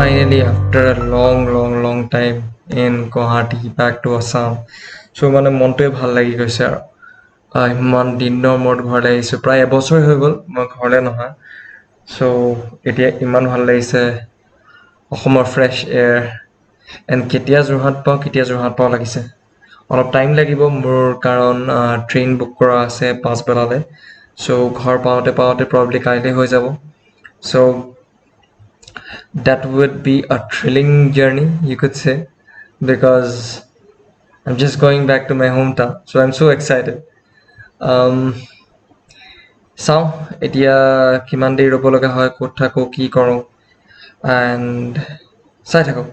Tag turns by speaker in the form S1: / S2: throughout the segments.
S1: finally after a long time in Guwahati back to Assam. So মানে মনটোৱে ভাল লাগি গৈছে আৰু ইমান দিনৰ মূৰত ঘৰলৈ আহিছোঁ প্ৰায় এবছৰ হৈ গ'ল মই ঘৰলৈ নহা চ' এতিয়া ইমান ভাল লাগিছে অসমৰ ফ্ৰেছ এয়াৰ এণ্ড কেতিয়া যোৰহাট পাওঁ লাগিছে অলপ টাইম লাগিব মোৰ কাৰণ ট্ৰেইন বুক কৰা আছে পাছবেলালৈ চ' ঘৰ পাওঁতে প্ৰব্লি কাইলৈ হৈ যাব চ' that would be a thrilling journey you could say because I'm just going back to my hometown so I'm so excited um চাওঁ এতিয়া কিমান দেৰি ৰ'ব লগা হয় ক'ত থাকোঁ কি কৰোঁ and চাই থাকক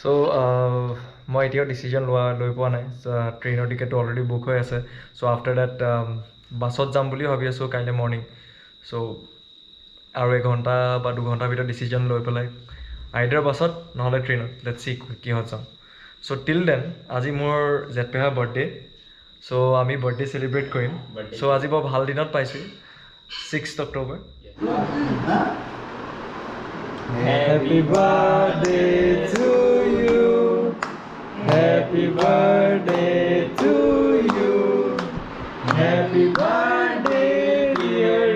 S1: চ' মই এতিয়াও ডিচিজন লৈ পোৱা নাই ট্ৰেইনৰ টিকেটটো অলৰেডি বুক হৈ আছে চ' আফটাৰ ডেট বাছত যাম বুলি ভাবি আছোঁ কাইলৈ মৰ্ণিং চ' আৰু এঘণ্টা বা দুঘণ্টাৰ ভিতৰত ডিচিজন লৈ পেলাই আইদাৰ বাছত নহ'লে ট্ৰেইনত লেটছ চি কিহত যাওঁ চ' টিল দেন আজি মোৰ জেঠপেহাৰ বাৰ্থডে চ' আমি বাৰ্থডে চেলিব্ৰেট কৰিম চ' আজি বৰ ভাল দিনত পাইছোঁ 6 October Happy birthday to you. Happy birthday to you. Happy birthday, dear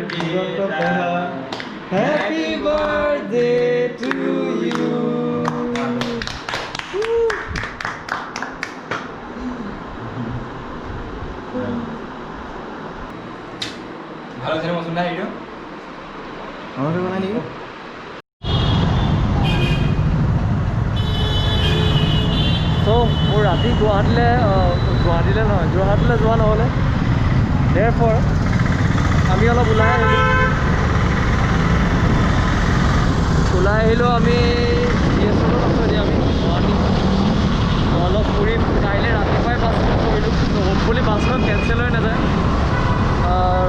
S1: Jorhat. Happy birthday to you. ভালো ছিল মসুন না ভিডিও আমাকে বানাই নিও চ' মোৰ ৰাতি গুৱাহাটীলৈ নহয় যোৰহাটলৈ যোৱা নহ'লে therefore আমি অলপ ওলাই আহিলোঁ আমি গুৱাহাটী অলপ ফুৰিম কাইলৈ ৰাতিপুৱাই বাছ কৰিলোঁ হ'পফুলি বাছখন কেঞ্চেল হৈ নাযায়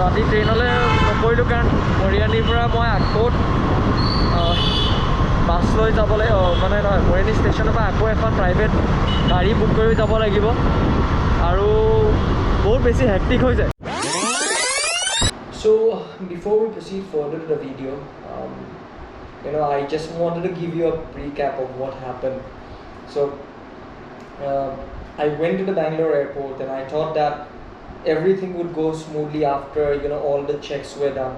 S1: ৰাতি ট্ৰেইনলৈ নকৰিলোঁ কাৰণ মৰিয়ানীৰ পৰা মই আকৌ বাছ লৈ যাবলৈ মানে নহয় মৰিয়ানী ষ্টেচনৰ পৰা আকৌ এখন প্ৰাইভেট গাড়ী বুক কৰি যাব লাগিব আৰু বহুত বেছি হেক্টিক হৈ যায় So before we proceed further to the video I just wanted to give you a recap of what happened so I went to the Bangalore airport and I thought that everything would go smoothly after all the checks were done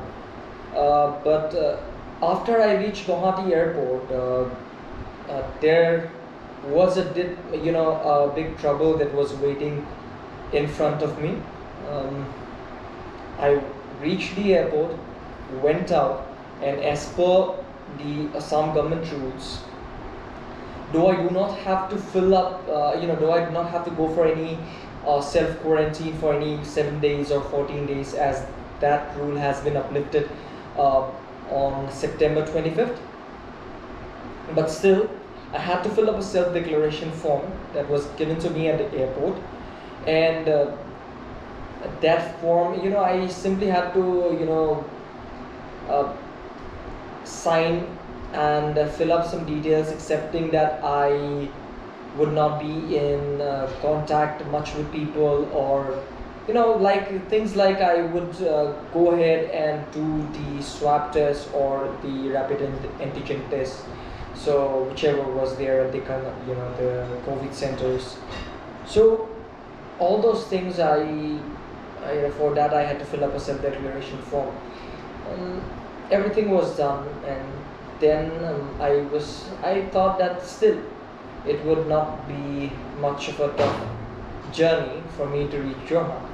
S1: but after I reached Guwahati airport there was a big trouble that was waiting in front of me I reached the airport went out and as per the Assam government rules though I do not have to fill up though I do not have to go for any self quarantine for any 7 days or 14 days as that rule has been uplifted on September 25th but still I had to fill up a self-declaration form that was given to me at the airport and that form I simply had to sign and fill up some details accepting that I would not be in contact much with people or like things like I would go ahead and do the swab test or the rapid antigen test so whichever was there at the the COVID centers so all those things for that I had to fill up a self-declaration form everything was done and then I thought that still it would not be much of a tough journey for me to reach Jorhat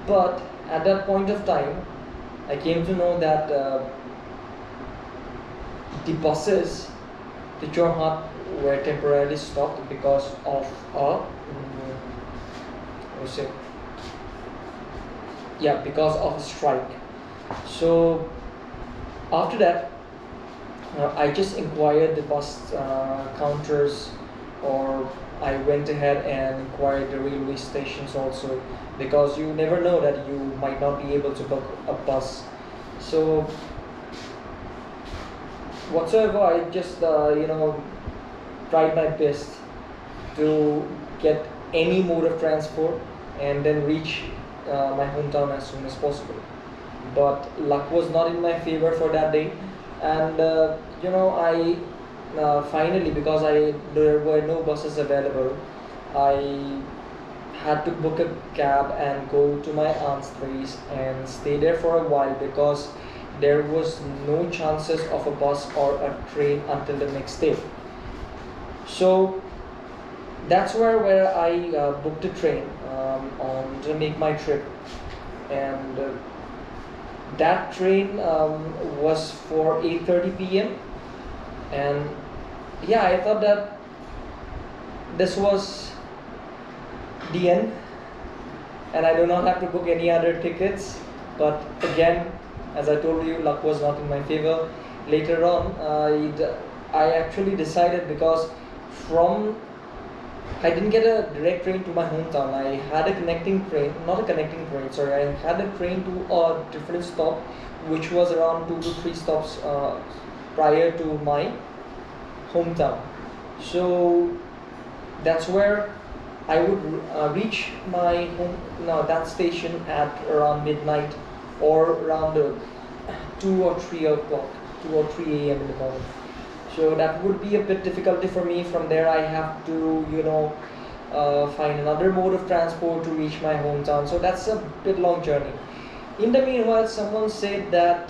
S1: but at that point of time I came to know that the buses to Jorhat were temporarily stopped because of because of a strike so after that I just inquired the bus counters or I went ahead and inquired the railway stations also because you never know that you might not be able to book a bus so whatsoever I just tried my best to get any mode of transport and then reach my hometown as soon as possible. But luck was not in my favor for that day, and I finally, because there were no buses available, I had to book a cab and go to my aunt's place and stay there for a while because there was no chances of a bus or a train until the next day. So that's where I booked a train on to make my trip, and that train was for 8:30 p.m. and yeah, I thought that this was the end and I do not have to book any other tickets. But again, as I told you, luck was not in my favor. Later on, I actually decided, because from I didn't get a direct train to my hometown. I had a connecting train, not a connecting train, sorry. I had a train to a different stop, which was around 2 to 3 stops prior to my hometown. So that's where I would reach my home, no, that station at around midnight or around 2 or 3 o'clock, 2 or 3 a.m. in the morning. So that would be a bit difficulty for me. From there I have to find another mode of transport to reach my hometown. So that's a bit long journey. In the meanwhile, someone said that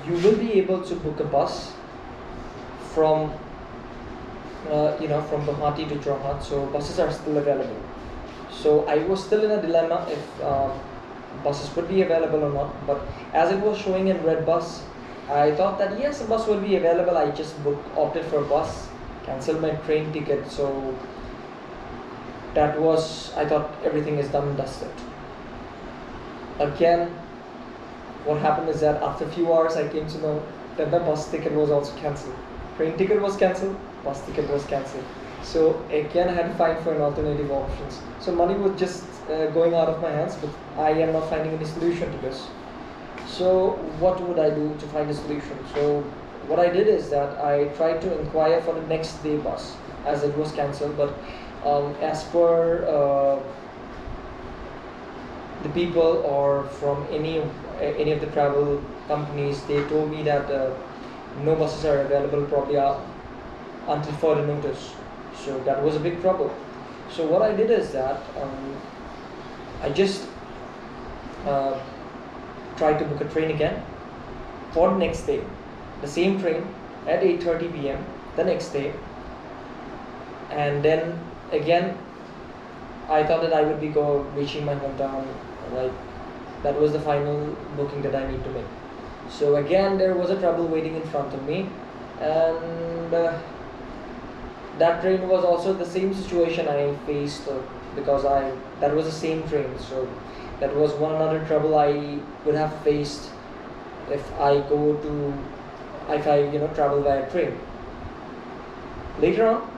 S1: you will be able to book a bus from from Guwahati to Jorhat. So buses are still available. So I was still in a dilemma if buses would be available or not. But as it was showing in red bus, I thought that yes, a bus will be available. I just opted for a bus, cancelled my train ticket. So that was, I thought everything is done and dusted. Again, what happened is that after a few hours, I came to know that the bus ticket was also cancelled. Train ticket was cancelled, bus ticket was cancelled. So again, I had to find for an alternative options. So money was just going out of my hands, but I am not finding any solution to this. So what would I do to find a solution? So what I did is that I tried to inquire for the next day bus, as it was cancelled. But as per the people or from any of the travel companies, they told me that no buses are available probably until further notice. So that was a big trouble. So what I did is that I just tried to book a train again for the next day, the same train at 8:30 p.m. the next day, and then again I thought that I would be reaching my hometown, right? That was the final booking that I need to make. So again, there was a trouble waiting in front of me, and that train was also the same situation I faced because that was the same train. So that was one another trouble I would have faced if I travel via train. Later on,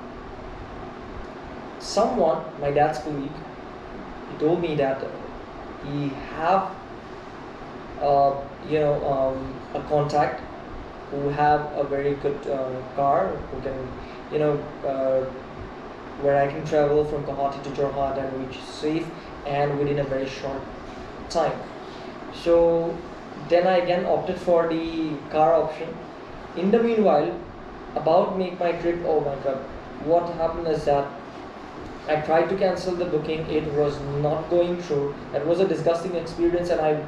S1: someone, my dad's colleague, he told me that he have a contact who have a very good car who can where I can travel from Guwahati to Jorhat and reach safe and within a very short time. So then I again opted for the car option. In the meanwhile, about make my trip, oh my god, what happened is that I tried to cancel the booking. It was not going through. It was a disgusting experience, and I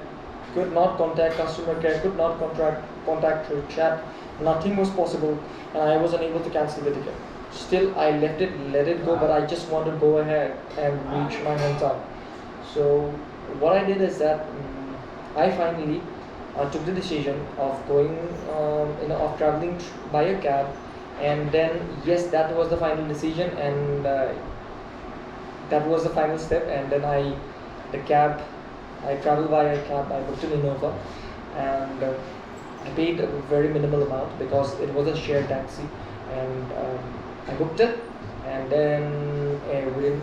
S1: could not contact customer care, could not contact through chat. Nothing was possible, and I was unable to cancel the ticket. Still, I let it go, but I just want to go ahead and reach my hometown. So what I did is that I finally took the decision of going, of traveling by a cab, and then yes, that was the final decision, and that was the final step. And then I traveled by a cab. I booked an Innova, and I paid a very minimal amount because it was a shared taxi, and I booked it, and then within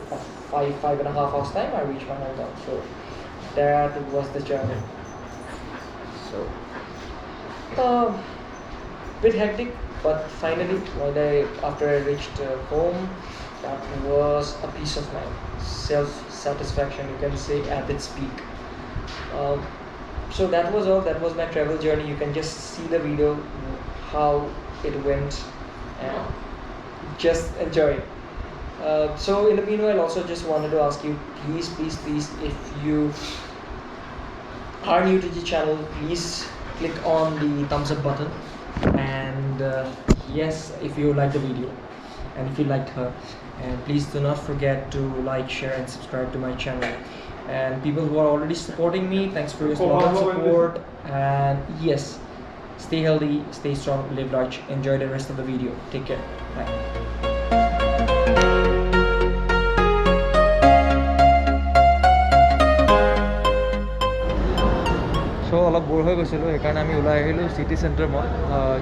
S1: 5.5 hours time, I reached my hometown. So that was the journey. So bit hectic, but finally after I reached home, That was a peace of mind, self-satisfaction, you can say, at its peak. Um, so that was all. That was my travel journey. You can just see the video, how it went, and just enjoy it. So in the meanwhile, also just wanted to ask you, please, if you are new to the channel, please click on the thumbs up button, and yes, if you like the video and if you liked her, and please do not forget to like, share and subscribe to my channel. And people who are already supporting me, thanks for your love and support. And yes, stay healthy, stay strong, live large, enjoy the rest of the video. Take care, bye. So অলপ বৰ হৈ গৈছিলোঁ, সেইকাৰণে আমি ওলাই আহিলোঁ city centre mall,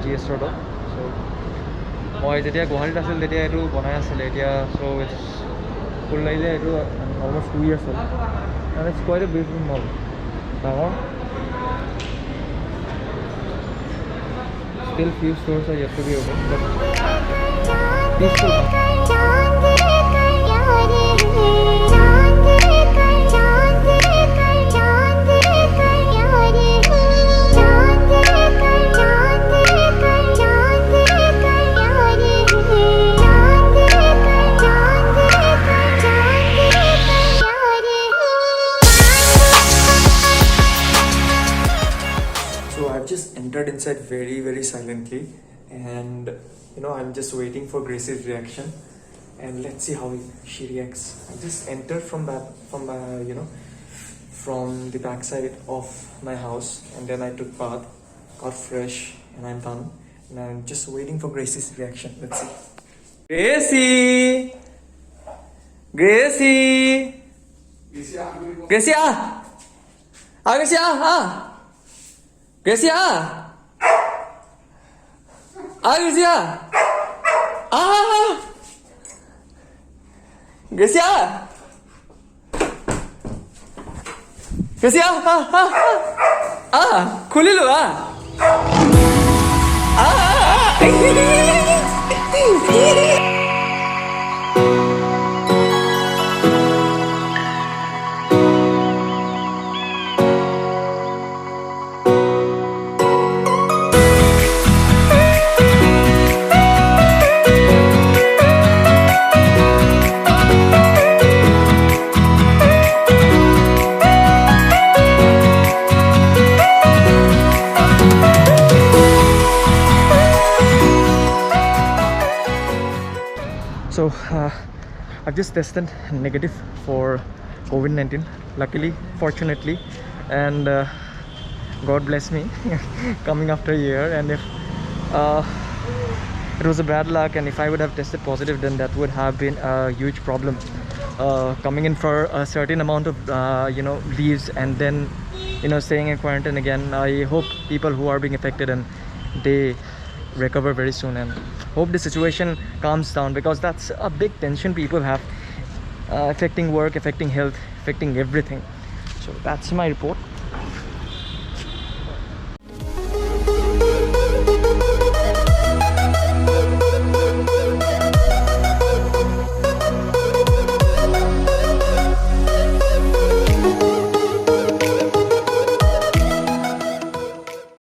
S1: GS ৰোডত। চ' মই যেতিয়া গুৱাহাটীত আছিল তেতিয়া এইটো বনাই আছিলে, এতিয়া চ' ইটছ ফুল লাগিলে, এইটো অলমষ্ট 2 years হ'ল, and it's quite a beautiful mall, ডাঙৰ। Still few stores are yet to be open, but peaceful. So I've just entered inside very silently, and I'm just waiting for Grace's reaction, and let's see how she reacts. I just entered from the backside of my house, and then I took bath, got fresh, and I'm done, and I'm just waiting for Grace's reaction. Let's see. Gracie! Gracie! Gracie, ah! Ah, Gracie, ah! Gracie, ah! Ah, Gracie, ah! Ah! Gracie, ah! Gracie, ah! Ah! Ah! Ah! Kulilu, ah! Ah! So I've just tested negative for COVID-19, luckily, fortunately, and God bless me coming after a year. And if it was a bad luck, and if I would have tested positive, then that would have been a huge problem, coming in for a certain amount of leaves, and then staying in quarantine again. I hope people who are being affected and they recover very soon, and hope the situation calms down, because that's a big tension people have, affecting work, affecting health, affecting everything. So that's my report.